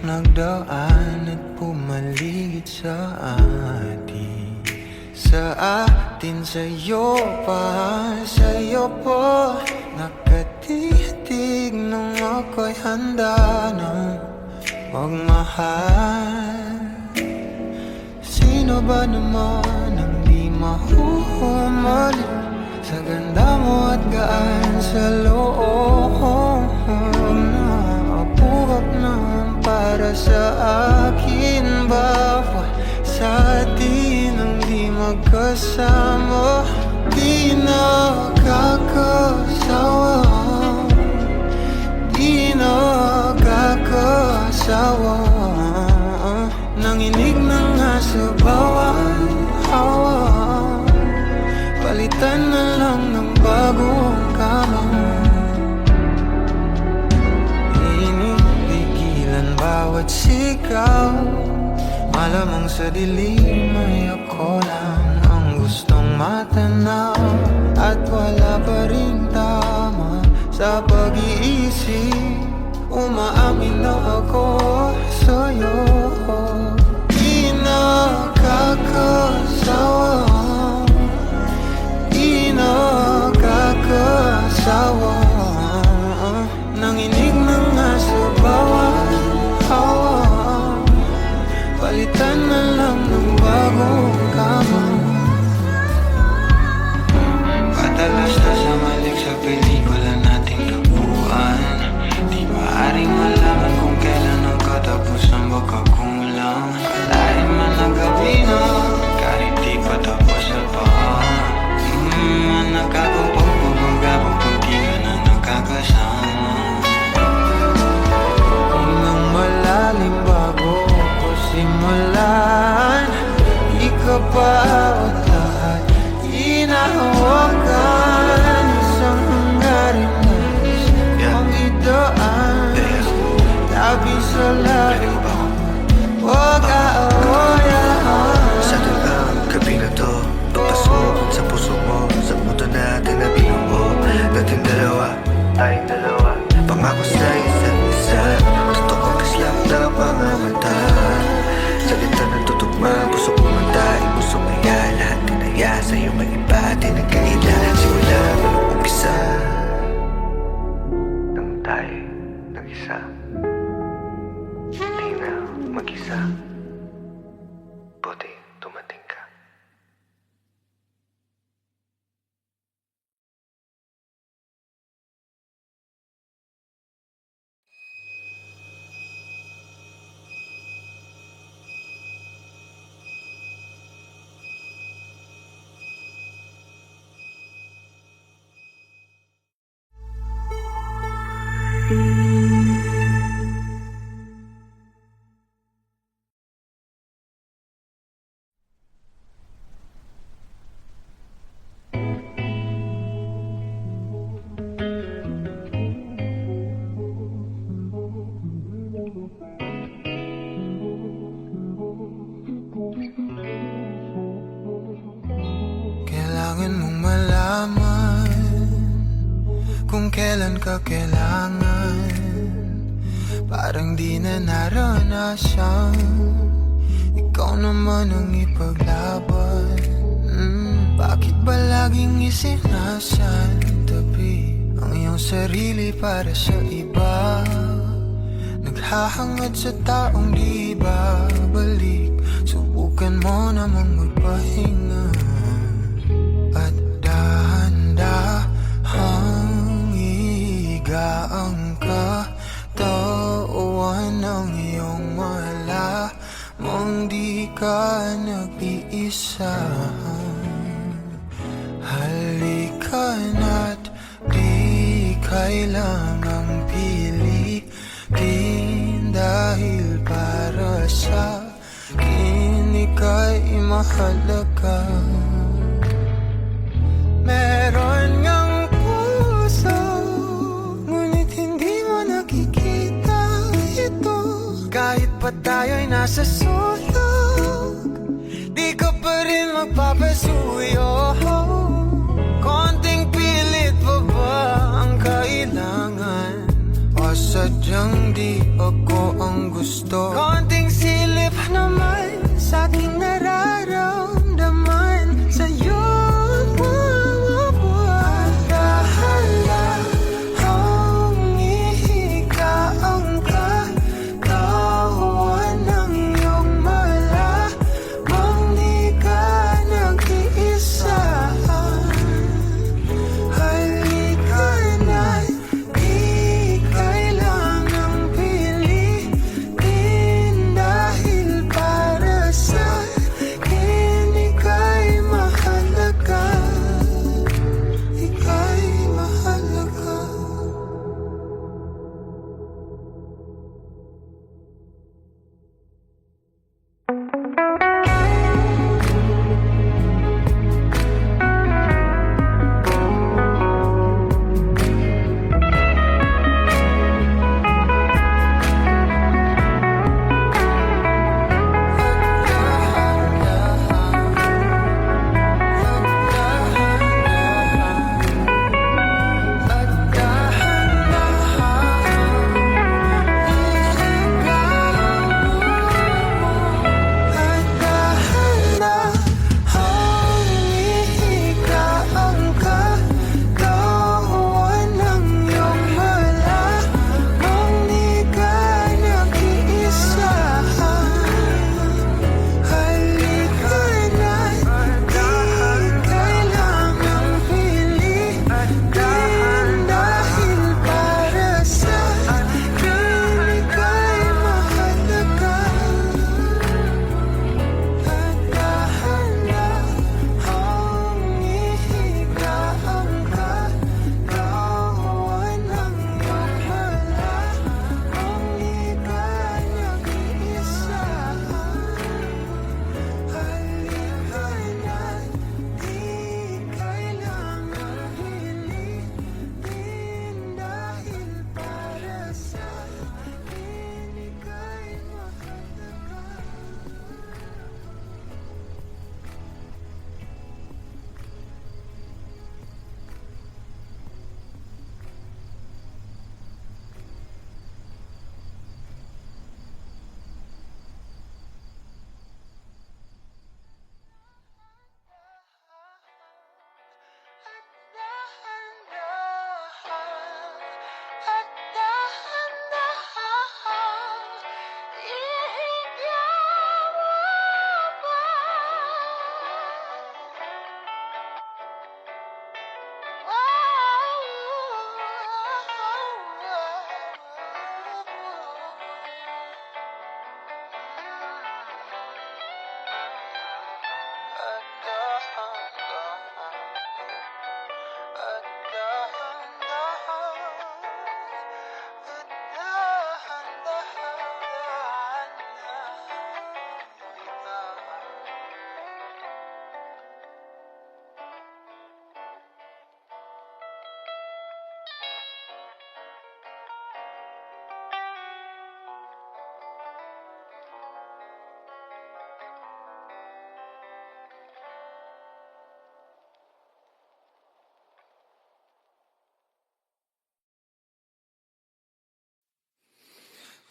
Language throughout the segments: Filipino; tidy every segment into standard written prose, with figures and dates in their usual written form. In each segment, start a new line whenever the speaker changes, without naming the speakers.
Nagdaan at pumaligid sa atin, sa atin, sa'yo pa, sa'yo po. Nakatitig nung ako'y handa ng magmahal. Sino ba naman ang di mahuhumali sa ganda mo at gaan sa loob na apuhap na para sa akin. Bawal sa atin ang di magkasama, di nakakasawa, di nakakasawa. Nanginig na nga sa bawat hawa, palitan na lang ng bagong kama. Bawat sigaw, malamang sa dilim ay ako lang ang gustong matanaw. At wala pa rin tama sa pag-iisip, umaamin na ako sa'yo. Di nakakasawa, di nakakasawa. Nanginig na nga sa bawat hawa, palitan na lang ng bagong kama. Padalas na sumalik sa pelikula nating kabuuan, di maaaring malaman kung kailan ang katapusan baka kulang. Kalain man ang gabi na, kahit di pa tapos sa paan. Nakakupag bumagabog pag di ka na nakakasama. Malalim bago ko simulan, ikaw pa at lahat inahawakan. Isang hanggarin na ang idaan, labis sa lalim, huwag aawayan.
Sa tulang gabi na to, papasok sa puso mo, sa mundo natin na binuo. Dating dalawa, tayong dalawa, pangako sa isa't isa. Totoo kislap na mga mata, salita ng tutugma, puso kumanta, ipuso maya. Lahat tinaya sa'yo mag-iba, di nagkaila. Simula walang umpisa, nang tayo nag-isa, di na mag-isa. Buti tumating ka.
Kailangan mong malaman kung kailan ka kailangan. Parang di na naranasan, ikaw naman ang ipaglaban. Bakit ba laging isinasantabi ang iyong sarili para sa iba? Naghahangad sa taong di babalik, subukan mo namang magpahinga. At dahan-dahang higa ang katawan ka nag-iisa. Halika na't di kailangang pilitin, dahil para sa akin ika'y mahalaga. Meron ngang puso, ngunit hindi mo nakikita ito. Kahit pa tayo'y nasa sulok, di ka pa rin magpapasuyo. Konting pilit pa ba ang kailangan? O sadyang di ako ang gusto? Konting silip naman sa aking nararamdaman sa'yo.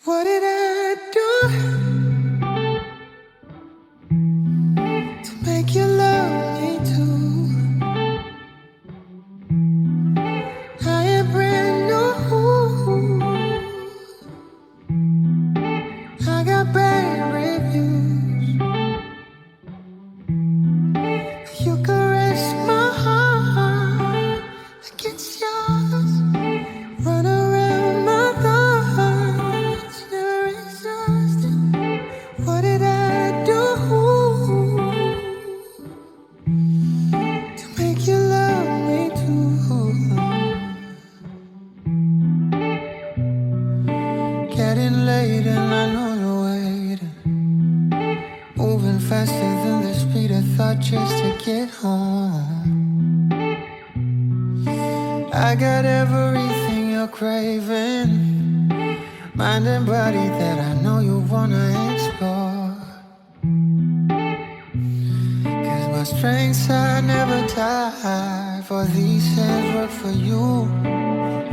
What did I do to make you love me too? I am brand new, I got bad reviews. You caress my heart like it's yours. Run around my thoughts, never getting late and I know you're waiting. Moving faster than the speed I thought just to get home. I got everything you're craving, mind and body that I know you wanna explore. Cause my strengths I never die, for these hands work for you.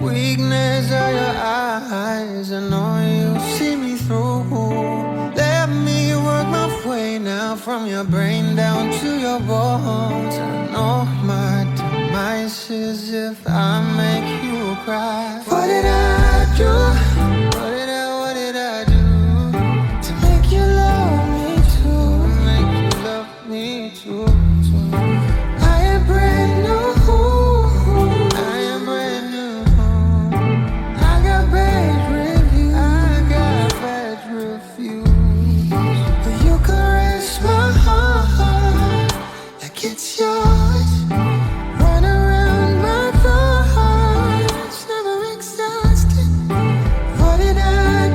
Weakness are your eyes, I know you see me through. Let me work my way now, from your brain down to your bones. I know my demise is if I make you cry. What did I do? What did I do to make you love me too? Make you love me too? I am brand new. I am brand new. I got bad reviews. I got bad reviews. But you caress my heart like it's yours. Run around my thoughts, never exhausted. What did I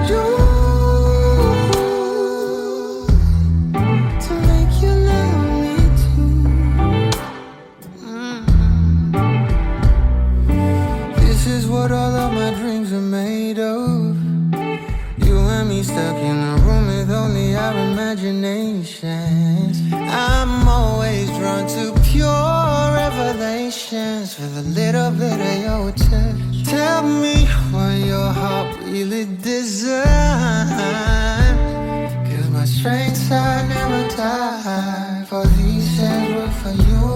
do to make you love me too? This is what all of my dreams are made of. You and me stuck in a room with only our imaginations. I'm always drawn to pure revelations with a little bit of your touch. Tell me what your heart really desires. Cause my strengths I never die, for these hands work for you.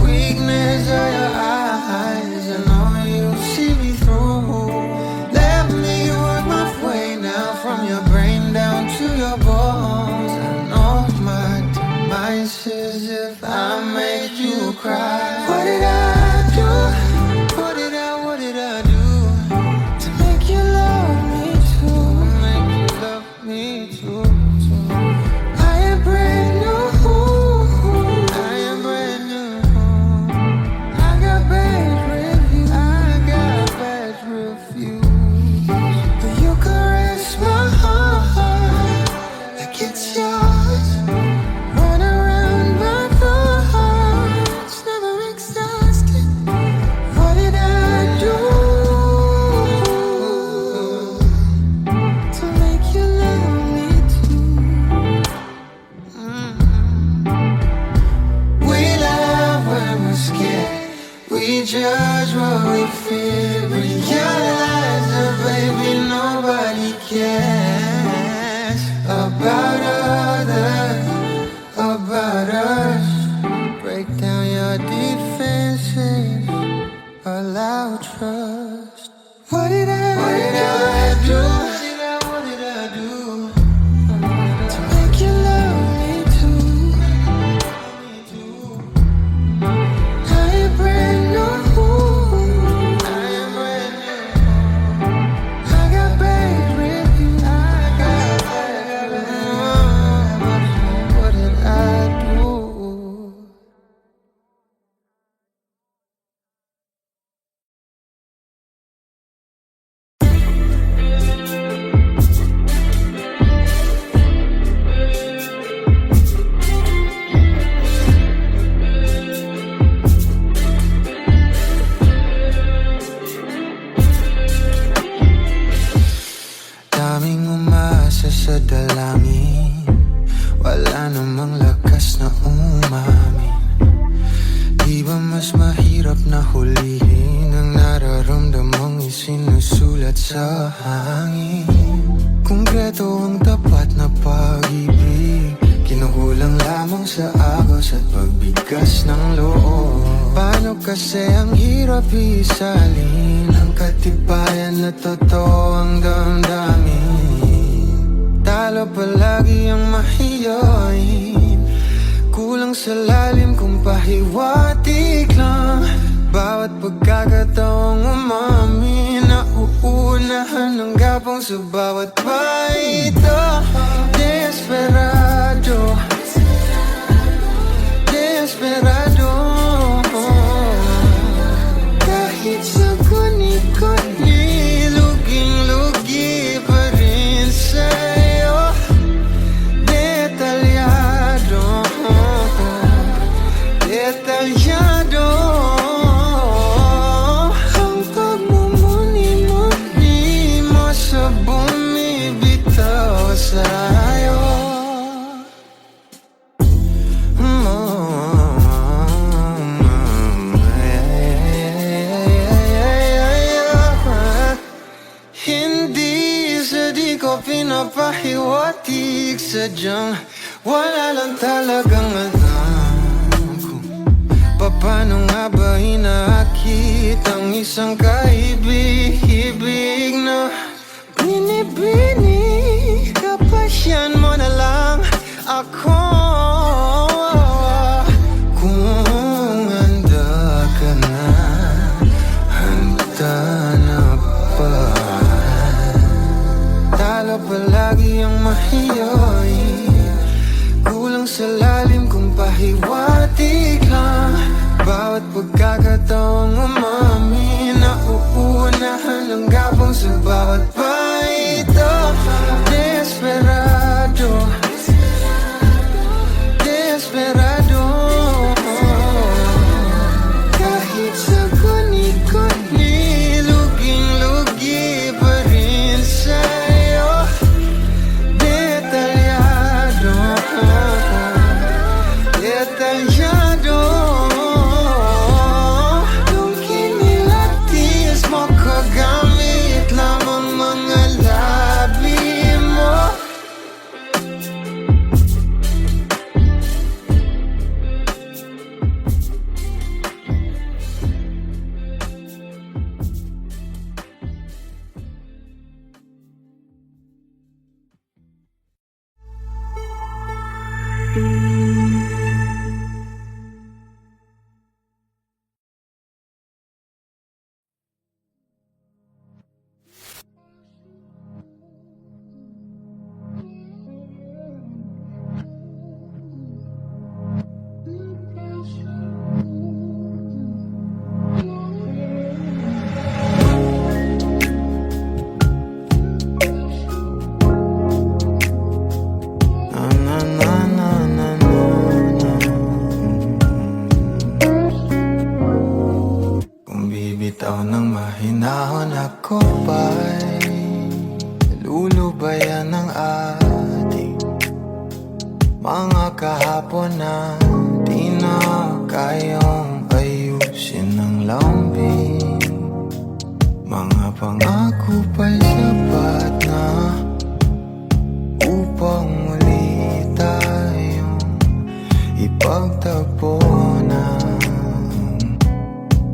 Weakness are your eyes, I know you see me through. Let me work my way now, from your brain down to your bones. I know my demise is if I make you cry. What did I do? What did I do to make you love me too? Make you love me too? I am brand new. I am brand new. I got bad reviews. I got bad reviews. But you caress my heart like it's yours. Run around my thoughts, never exhausted. What did I do to make you love me too? We laugh when we're scared, we judge what we fear. Realize that baby nobody cares about others, about us. Break down your defenses, allow trust. What did I do? What did I do to make you love me too? I am brand new. I am brand new. I got bad reviews. I got bad reviews. What did I do? Daming umasa sa dalangin, wala namang lakas na umamin. Di ba mas mahirap na hulihin ang nararamdamang isinusulat sa hangin? Konkreto ang tapat na pag-ibig, kinukulang lamang sa agos at pagbigas ng loob. Paano kasi ang hirap isalin ang katibayan na totoo ang damdamin? Talo palagi ang mahiyain, kulang sa lalim kung pahiwatig lang. Bawat pagkakataong umamin, nauunahan ng gapang sa bawat baito. Desperado, desperado. Kahit sa kuni-kuni, luging-lugi pa di ko pinapahiwatig. Sadyang wala lang talagang alam kung paano nga ba hinahakit ang isang kaibig-ibig na binibini. Kapasyan mo na lang ako kung handa ka na, handa na ba? Talo palagi ang mahiyain, kulang sa lalim kung pahiwatig lang. Bawat pagkakataong umamin, nauunahan ang gabong sa bawat paito. Desperado, desperado, kahit sa guni-guni, luging-lugi pa rin sa'yo. Detalyado, detalyado, yung kinilatis mo, kagamit lamang mga labi mo. Kung bibitaw ng mahinahon, ako ba'y lulubayan ng ating mga kahapon na di na kayang ayusin ng lambing? Mga pangako pa'y sapat na upang muli tayong ipagtagpo ng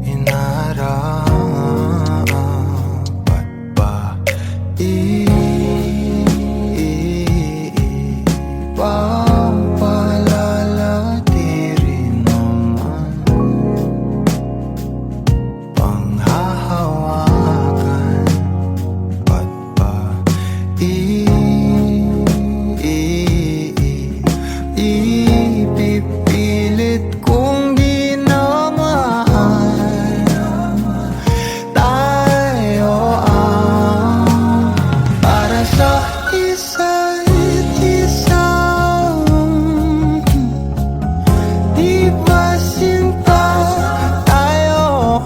inarapat ba? Ipagpalalati rin naman panghahawakan, ba't ba ipipilit kong di na mahal tayo ang para sa isa't isa? Di ba sinta tayo?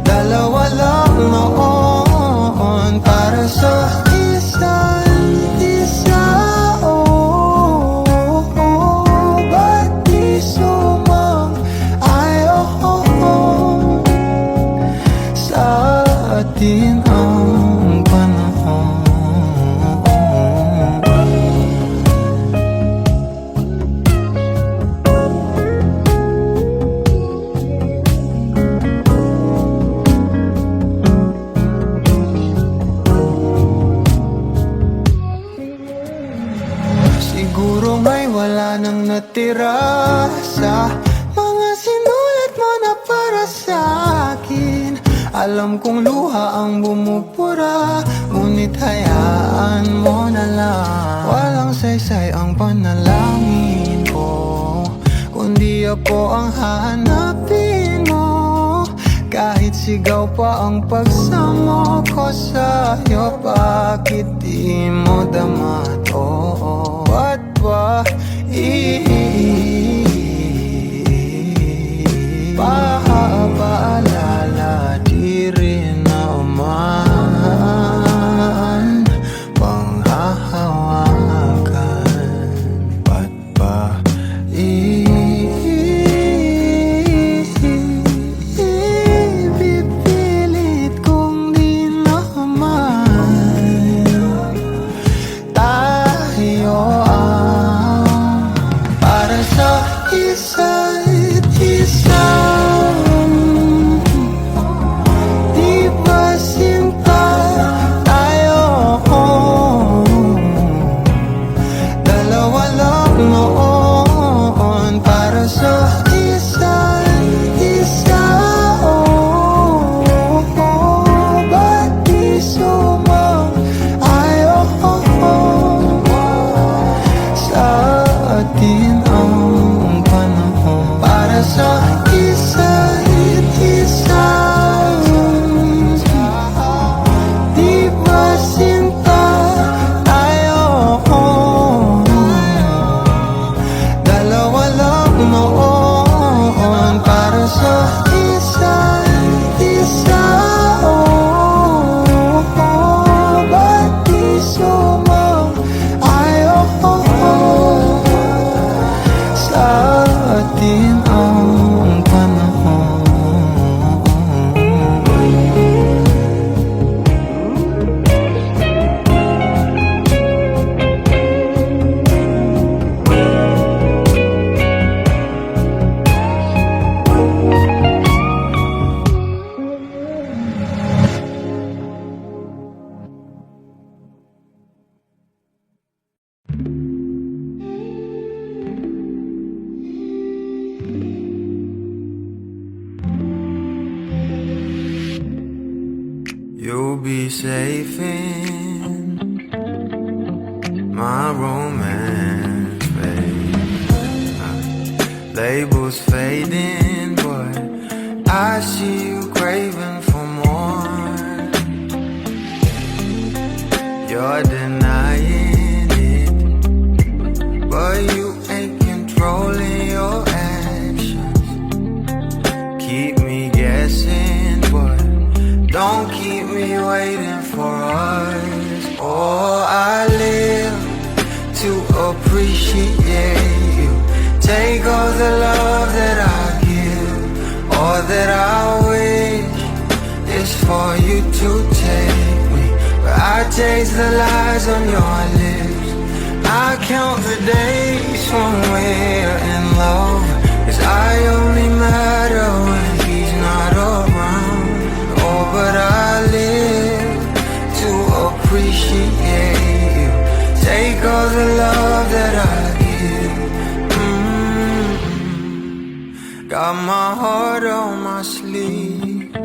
Dalawa lang noon para sa isa't isa. Ba't di sumang-ayon sa atin ang panahon? Siguro ngay wala nang natira sa mga sinulat mo na para sa akin. Alam kong luha ang bumupura, ngunit hayaan mo na lang. Walang saysay ang panalangin ko, kundi ako ang hahanapin mo. Kahit sigaw pa ang pagsamo ko sa'yo, bakit di mo dama to? Ba't ba paalala di rin naman panghahawakan? Ba't ba ipipilit kong di na you'll be safe in my romance, babe. Labels fading, but I see you craving for more. You're denying it, but you ain't controlling your actions. Keep me guessing, but don't keep me waiting for us. Oh, I live to appreciate you. Take all the love that I give, all that I wish is for you to take me. But I taste the lies on your lips. I count the days when we're in love, 'cause I only matter when he's not around. Oh, but I live to appreciate you. Take all the love that I give. Got my heart on my sleeve.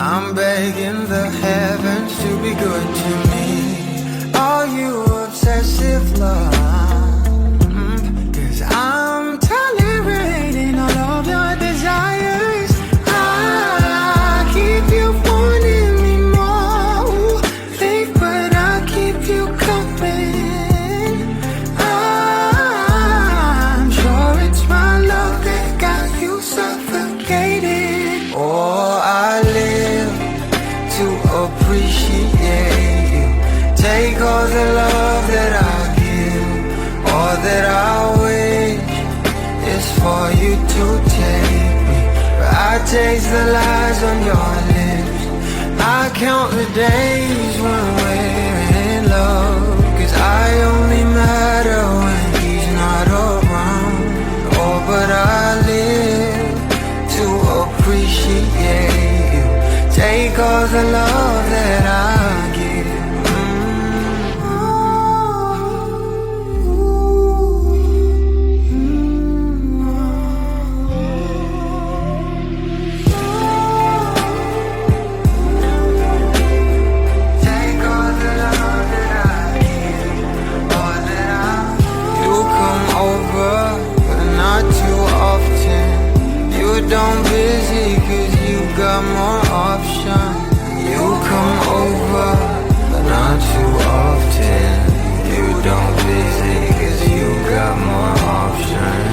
I'm begging the heavens to be good to me. Are you obsessive love? 'Cause I'm tolerating all of your desires. I keep you wanting me more. Ooh, late, but I keep you coming. I'm sure it's my love that got you suffocated. Oh, I live to appreciate you. Take all the love that I give, all that I wish is for you to take me. But I taste the lies on your lips. I count the days when we're in love, 'cause I only matter when he's not around. Oh, but I live to appreciate you. Take all the love that I give. Take all the love that I give, all that I. You come over, but not too often. You don't busy 'cause you got more options. You come over, but not too often. You don't busy 'cause you got more options.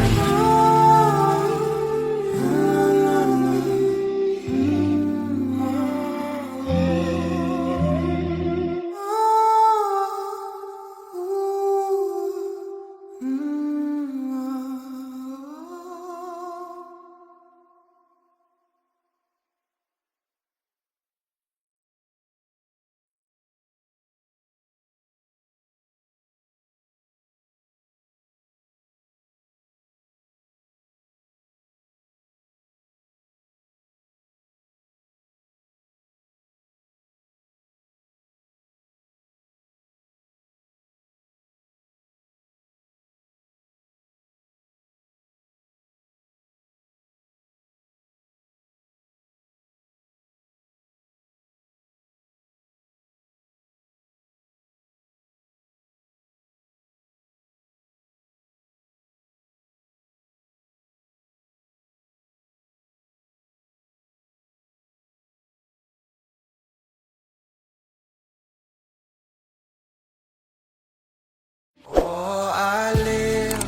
Oh, I live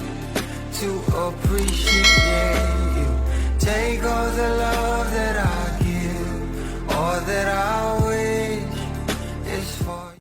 to appreciate you. Take all the love that I give, all that I wish is for you.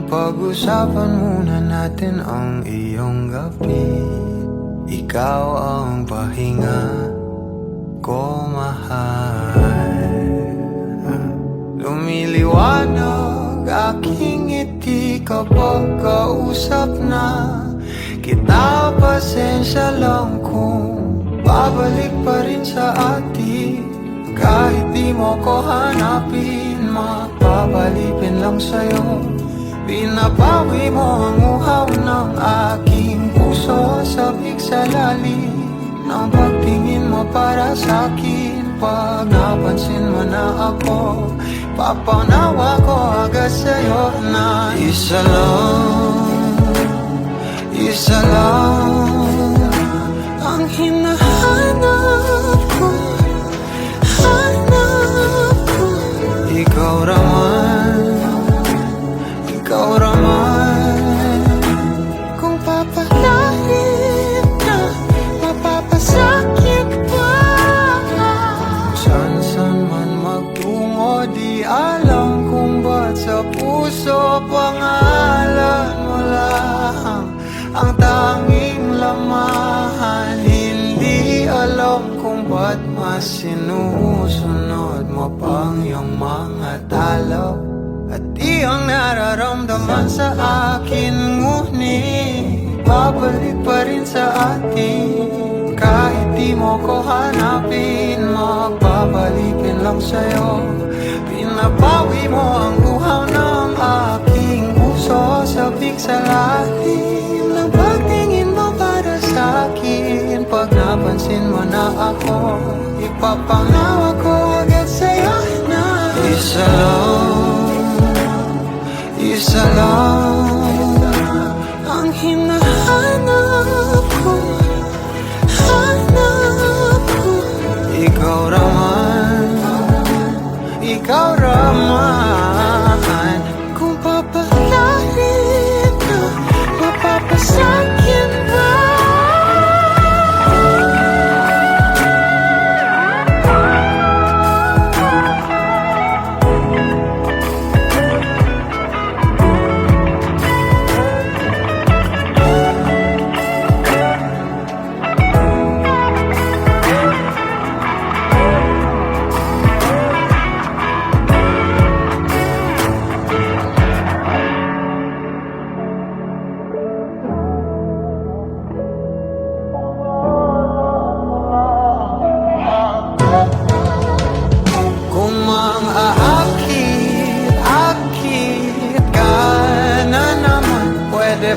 Pag-usapan muna natin man ang iyong gabi, ikaw ang pahinga ko, mahal. Lumiliwanag aking ngiti kapag kausap na kita. Pasensya lang kung babalik pa rin sa atin. Kahit di mo ko hanapin, mapapalipin lang sa'yo. Pinapawi mo ang uhaw ng aking puso, sabik sa lalim ng pagtingin mo para sa'kin. Pag napansin mo na ako, papanawa ko agad sa'yo na isa lang ang hinahanap ko. Ikaw raman, kung papalarin na, mapapasakit pa. Saan man magtungo, di alam kung ba't sa puso pangalan mo lang ang tanging lamahan. Hindi alam kung ba't mas sinusunod mo pang iyong mga talo. At iyong nararamdaman sa akin, ngunit babalik pa rin sa atin. Kahit di mo ko hanapin, magpapalipin lang sa'yo. Pinapawi mo ang uhaw ng aking puso, sabik sa lalim ng pagtingin mo para sa'kin. Pag napansin mo na ako, ipapangawa ko agad sa'yo na isa lang ang hinahanap ko, Ikaw raman, kung papalarin na, mapapasakit ba?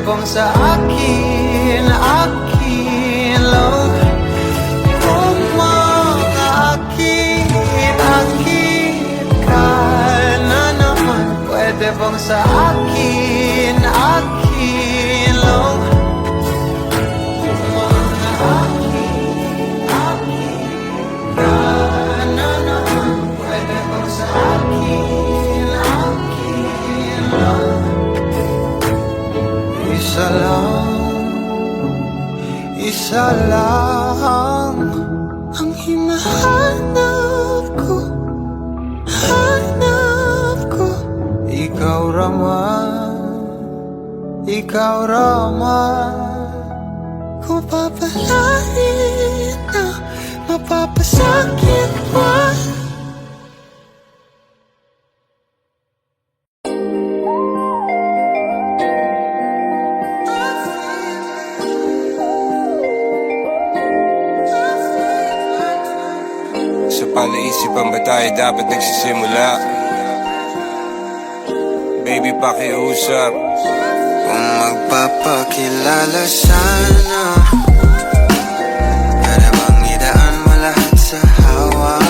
Bang sa akin lang, kung makaakit ka na naman. Pwede bang sa akin lang, kung makaakit ka na naman. Pwede bang sa akin lang. Isa lang ang hinahanap ko, Ikaw raman, kung papalarin na, mapapasakit pa.
Panaisipan ba tayo dapat nagsisimula? Baby, pakiusap.
Kung magpapakilala sana, para bang idaan mo lahat sa hawa.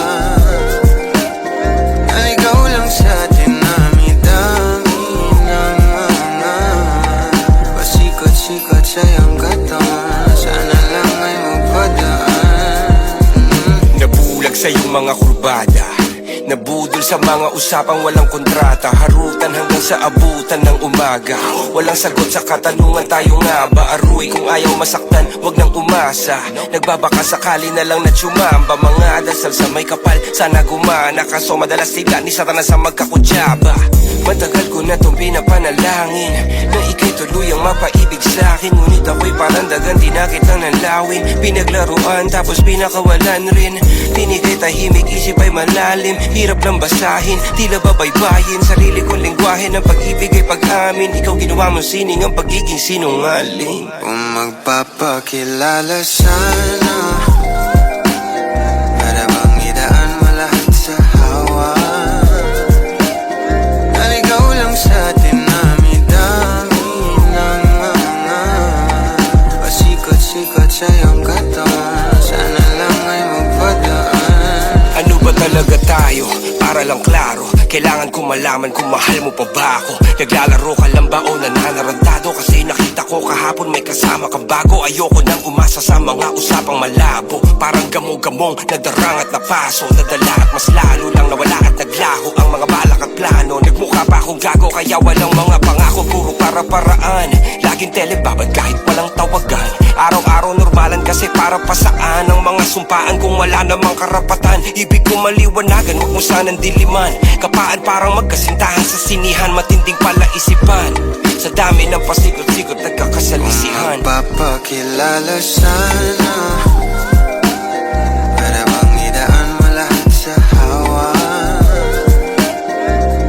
Ang ikaw lang sa dinami-dami ng mga pasikot-sikot sa iyong katawan. Sana lang ay magpadaan.
Nabulag sa iyong mga kurbada, Nabudol sa mga usapang walang kontrata, harutan hanggang sa abutan ng umaga. Walang sagot sa katanungan, tayo nga ba aruy? Kung ayaw masaktan, wag nang umasa. Nagbabaka sakali na lang na tsumamba. Mga dasal sa may kapal, sana gumana. Kaso madalas sila ni Satanas sa magkakutsaba. Matagal ko na tong pinapanalangin na ika'y tuluyang mapaibig sa'kin. Ngunit ako'y parang dagan, di na kitang nalawin. Pinaglaruan tapos pinakawalan rin. Tinigay tahimik, isip ay malalim. Hirap lang basahin, tila babaybayin. Sarili kong lingwahe ng pag-ibig ay pag-amin. Ikaw ginawa mong sining ang pagiging sinungaling.
Kung magpapakilala sana, para bang idaan mo lahat sa hawa. Naligaw lang sa dinami-dami ng mga pasikot-sikot sa iyong katawan. Sana lang ay magpadaan.
Ano ba talaga tayo? Para lang klaro, kailangan ko malaman kung mahal mo pa ba ako. Naglalaro ka lang ba o nananarantado? Kasi nakita ko kahapon may kasama kang bago. Ayoko nang umasa sa mga usapang malabo. Parang gamo-gamong nadarang at napaso. Nadala at mas lalo lang nawala at naglaho ang mga balak at plano. Nagmukha pa akong gago kaya walang mga pangako. Puro para-paraan, laging telebabad kahit walang tawagan. Araw-araw normalan kasi para pa saan ang mga sumpaan kung wala namang karapatan. Ibig ko maliwanagan, huwag mo sanang diliman. Kapaan parang magkasintahan sa sinihan, matinding palaisipan. Sa dami ng pasikot-sikot nagkakasalisihan.
Magpapakilala sana, para bang idaan mo lahat sa hawa.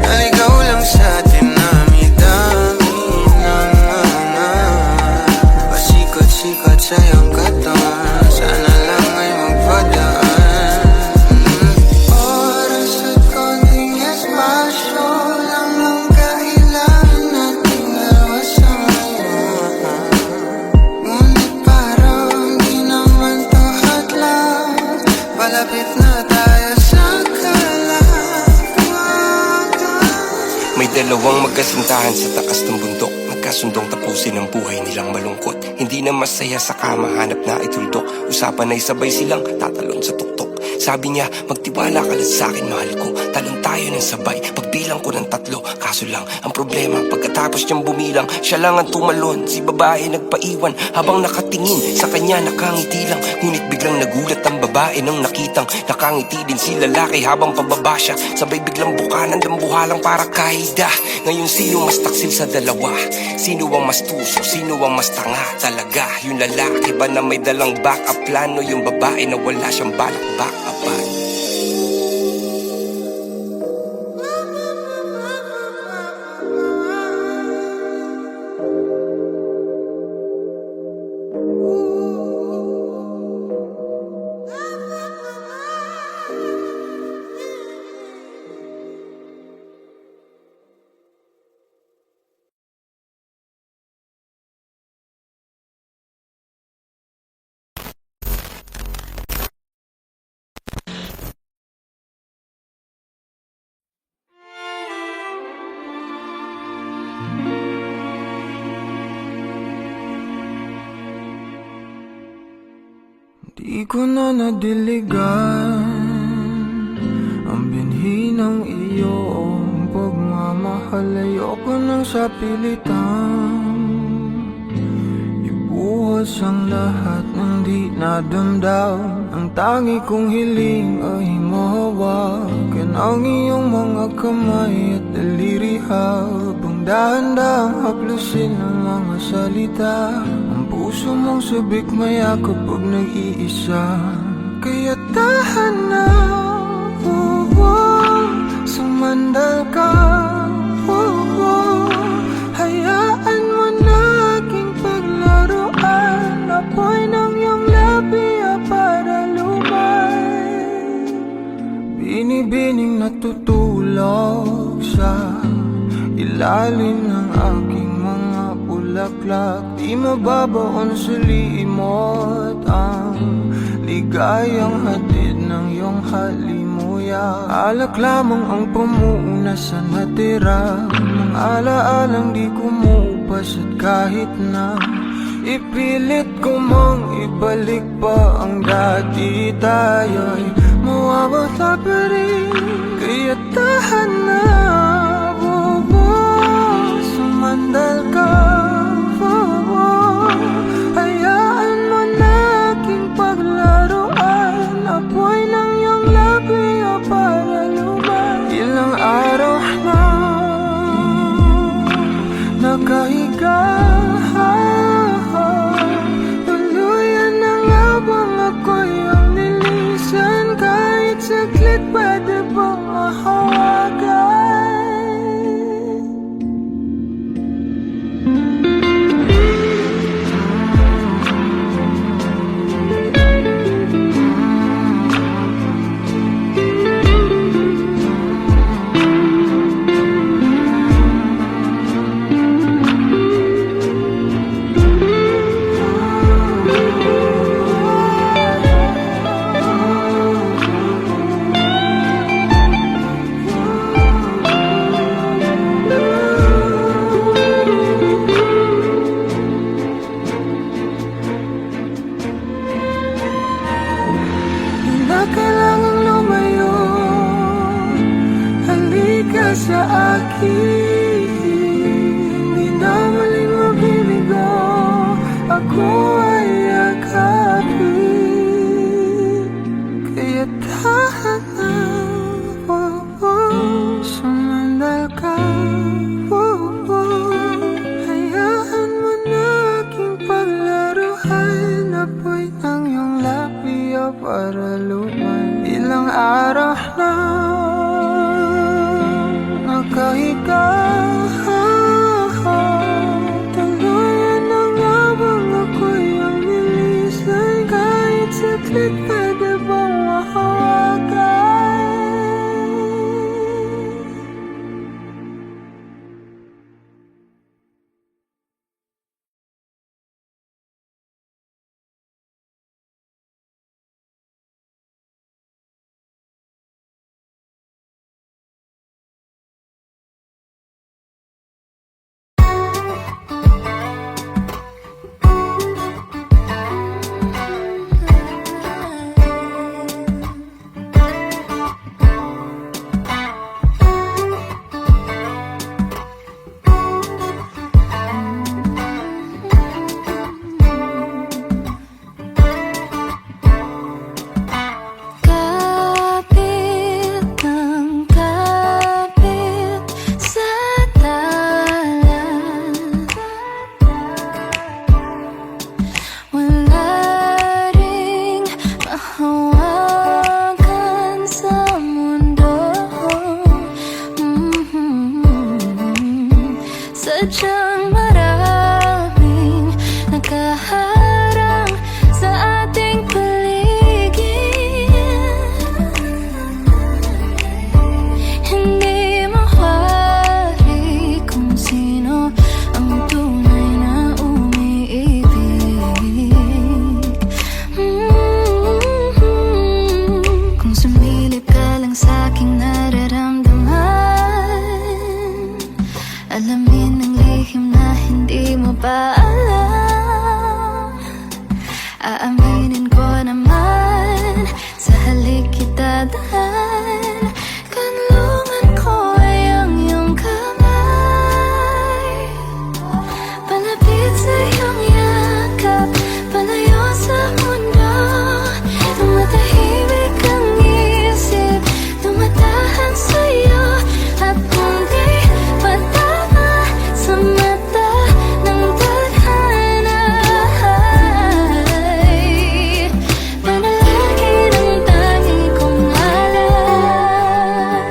Naligaw lang sa dinami-dami ng mga pasikot-sikot sa iyong katawan. Sana lang ay magpadaan. Oras at konting espasyo lang ang kailangan nating dalawa sa ngayon. Ngunit parang di naman to hadlang. Palapit na tayo sa kalawakan.
May dalawang magkasintahan sa taas ng bundok. Nagkasundong tapusin ang buhay nilang malungkot. Hindi na masaya sa kama, hanap na ituldok. Usapan ay sabay silang tatalon sa tuktok. Sabi niya, magtiwala ka lang sa'kin, mahal ko. Talon tayo ng sabay, pagbilang ko ng 3. Kaso lang, ang problema, pagkatapos niyang bumilang, siya lang ang tumalon. Si babae nagpaiwan, habang nakatingin sa kanya nakangiti lang. Ngunit biglang nagulat ang babae nang nakitang nakangiti din si lalaki habang pababa siya. Sabay biglang bukanan ng buhalang para kaida. Ngayon sino mas taksil sa dalawa? Sino ang mas tuso? Sino ang mas tanga talaga? Yung lalaki ba na may dalang backup plan o yung babae na wala siyang balak backupan?
Di ko na nadiligan ang binhi ng iyong pagmamahal. Ayoko nang sa pilitan ibuhos ang lahat ng di nadamdam. Ang tangi kong hiling ay mahawakan ang iyong mga kamay at daliri, habang dahan-dahang haplusin ang mga salita. Ang puso mong sabik mayakap pag nag-iisa. Kaya tahan na, sumandal ka, hayaan mo na aking paglaruan. Apoy ng iyong labi para lumay, binibining natutulog sa ilalim ng aking mga bulaklak. Di mababaon sa limot ang ligayang hatid ng iyong halimuyak. Alak lamang ang pamuuna sa natira, mga alaalang di kumupas. At kahit na Ipilit ko mang ibalik pa ang dati. Tayo'y mawawala pa rin. Kaya tahan na, bobo. Sumandal ka, bobo. Hayaan mo na aking paglaruan. Apoy ng iyong labi o para lumay. Ilang araw na nakahiga, tuluyan na nga bang ako'y ang nilisan? Kahit saglit pwede bang mahawagan? Kailangang lumayo, halika sa akin. Di na muling mabibigo, ako ay yakapin. Kaya tahan na, bobo. Sumandal ka, bobo. Hayaan mo na aking paglaruan. Apoy ng iyong labi o para lumay. Ilang araw na nakahiga, tuluyan na nga bang ako'y ang nilisan? Kahit saglit pwede bang mahawagan? Sadyang maraming nakaharang sa ating paligid. Hindi mawari kung sino ang tunay na umiibig. Kung sumilip ka lang sa aking nararamdaman, alamin ang lihim na hindi mo pa alam. Aaminin ko naman, sa halik kita daan. Kanlungan ko ay ang iyong kamay, palapit sa iyong yakap, palayo sa mundo. Tumatahimik ang isip, tumatahan sa'yo, at hindi patama sa mata ng tadhana. Panalagi ng tangi kong alam.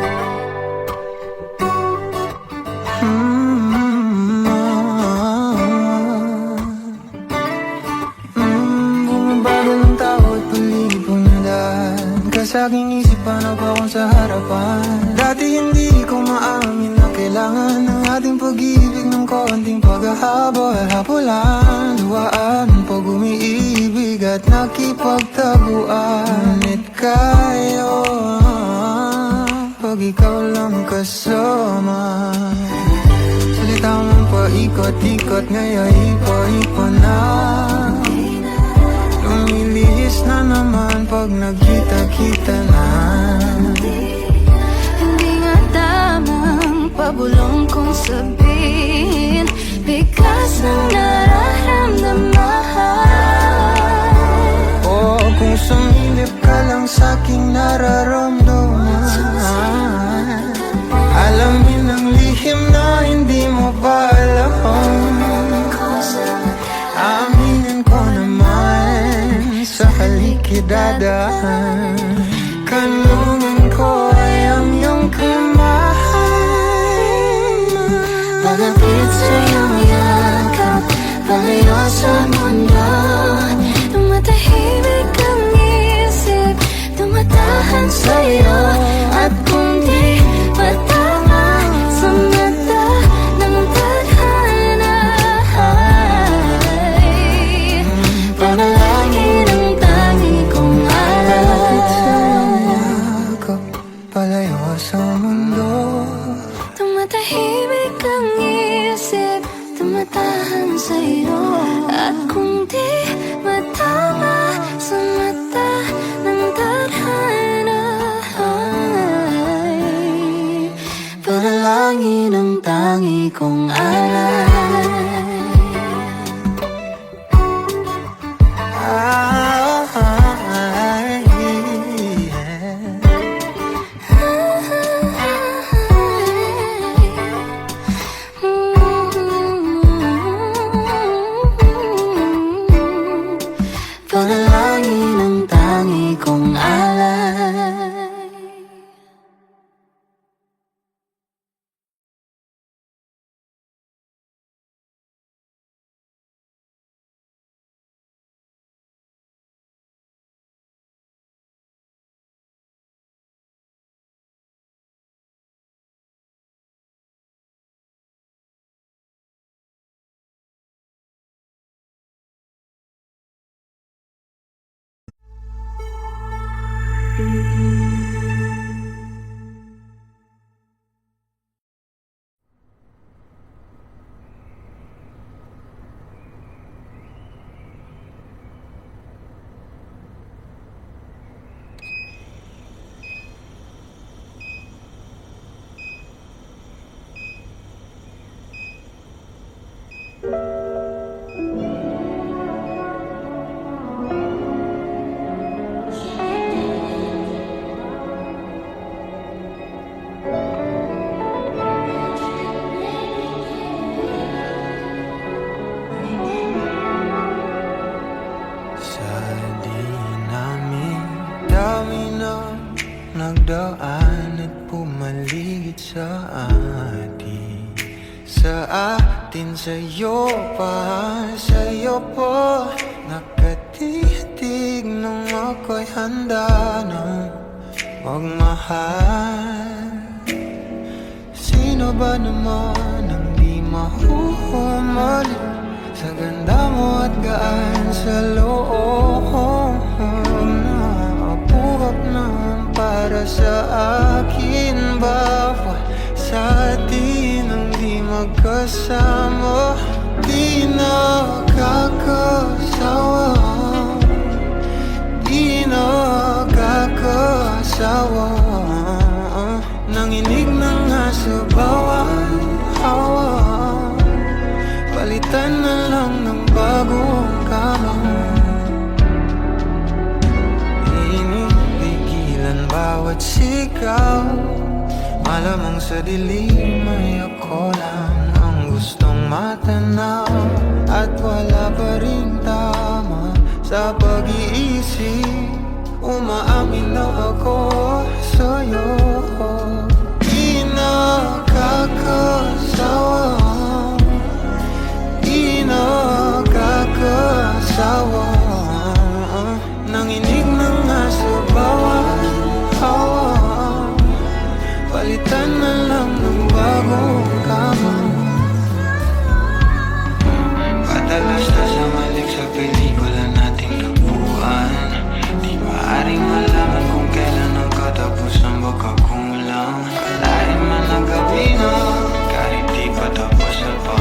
Bumabagal ang tao at paligid punadaan ka sa aking isip, paano pa kung sa harapan? Dati hindi ko maamin na kailangan ng ating pag-ibig ng konting paghahabol. Hapulan, luwaan, pag umiibig at nakipagtaguan. Ngunit kayo, pag ikaw lang kasama, salita man pa Ikot-ikot ngayon, ipo-ipo na. Lumilihis na naman pag nagkita-kita na.
Hindi nga tamang pabulong kong sabihin, bigas ng nararamdaman.
Oh, kung sumilip ka lang sa'king nararamdaman, alamin ang lihim na hindi mo pa alam. Aminin ko naman sa halikidadaan, kanungan ko ay ang iyong kamay.
Malapit sa iyong yakap, palayo sa mundo. Tumatahimik ang isip, tumatahan sa'yo. At kung di matama sa mata ng tadhana, ay panalangin ang tangi kong
Malapit sa
alam.
iyong yakap, palayo sa mundo.
Tumatahimik ang isip, tumatahan sa'yo. At kung di matama sa mata ng tadhana, ay panalangin ang tangi kong alay. Panalangin ang tangi kong alay.
Sa dami na nagdaan at pumaligid sa atin, sa atin, sa'yo pa, sa'yo po nakatitig nung ako'y handa ng magmahal. Sino ba naman ang di mahuhumalit sa ganda mo at gaan sa loob na apuhap naman para sa akin? Bawat sa atin ang di magkasama, di nakakasawa, di nakakasawa. Nanginig na nga sa bawat hawa, palitan na lang ng bagong kama. Inipigilan bawat sigaw, malamang sa dilim ay ako lang ang gustong matanaw. At wala pa rin tama sa pag-iisip, umaamin na ako sa'yo. Di nakakasawa, di nakakasawa. Nanginig na nga sa bawat hawa, palitan na lang ng bagong kama. Padalas na sa malik sa pelikula nating kabuuan, di maaaring malaman kung kailan ang katapusan baka kulang. Kalain man ang gabi na, kahit di pa tapos na pa.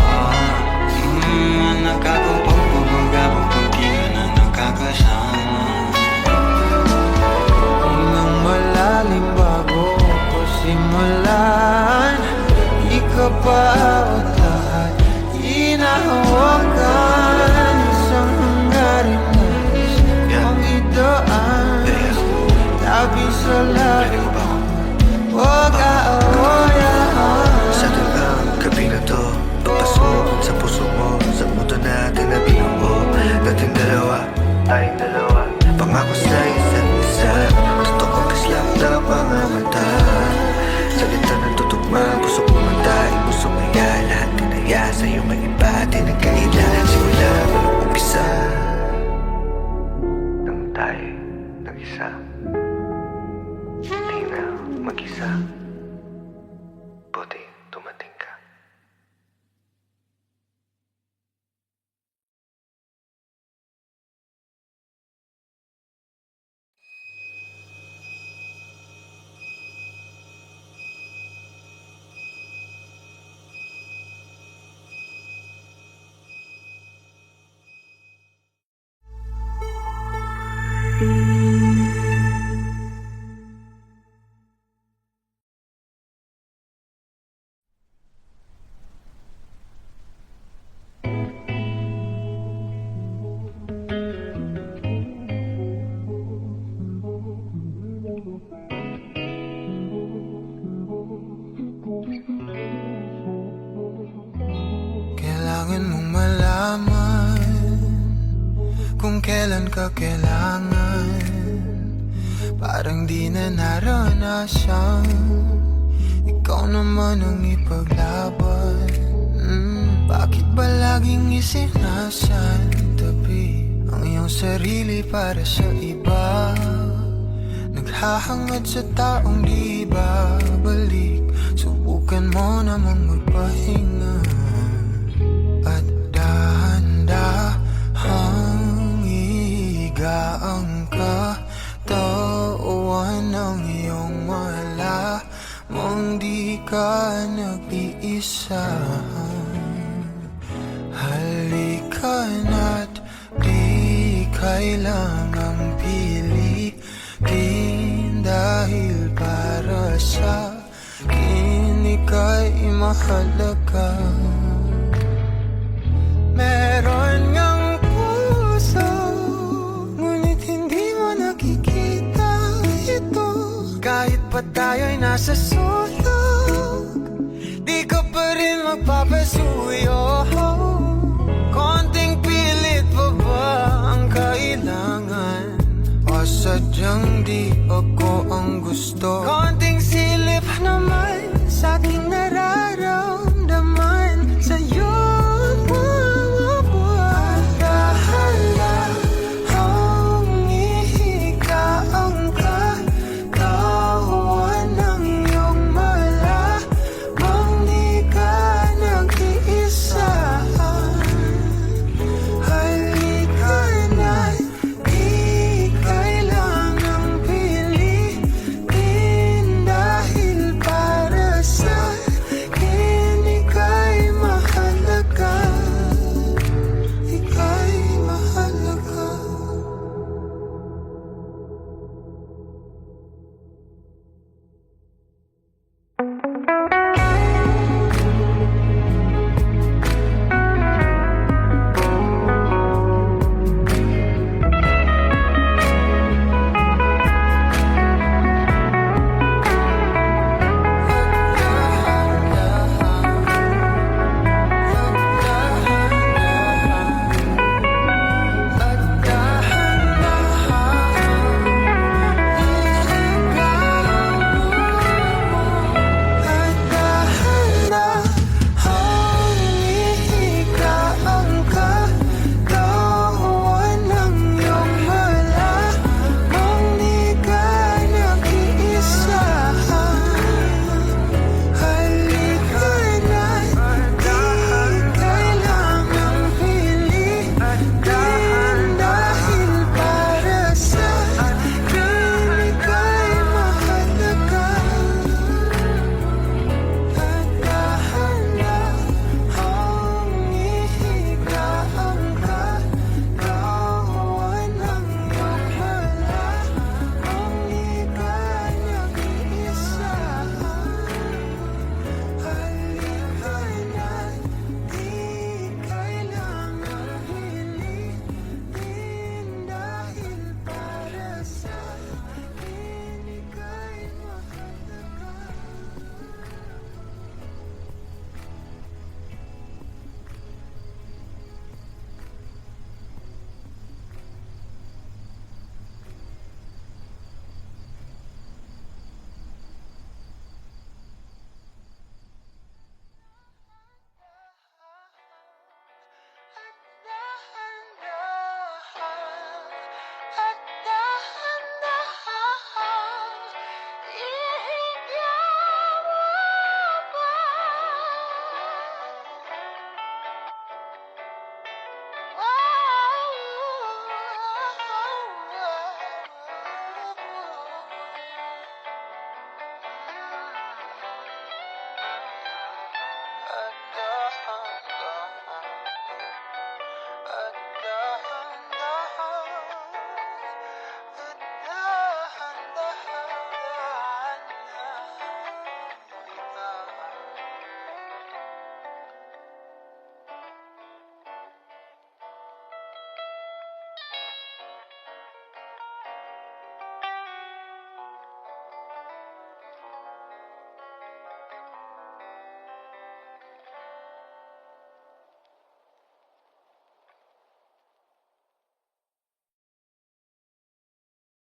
mag-isa. Di na mag-isa. Buti dumating ka.
Kailangan mong malaman kung kailan ka kailangan. Parang di na naranasan, ikaw naman ang ipaglaban. Bakit ba laging isinasantabi ang iyong sarili para sa iba? Naghahangad sa taong di babalik. Subukan mo namang magpahinga at dahan-dahang ihigaang katawan ng iyong wala mong di ka nag-iisa. Halika na't di kailangang pilitin, dahil para sa akin ika'y mahalaga. Meron ngang puso, ngunit hindi mo nakikita ito. Kahit pa tayo'y nasa sulit,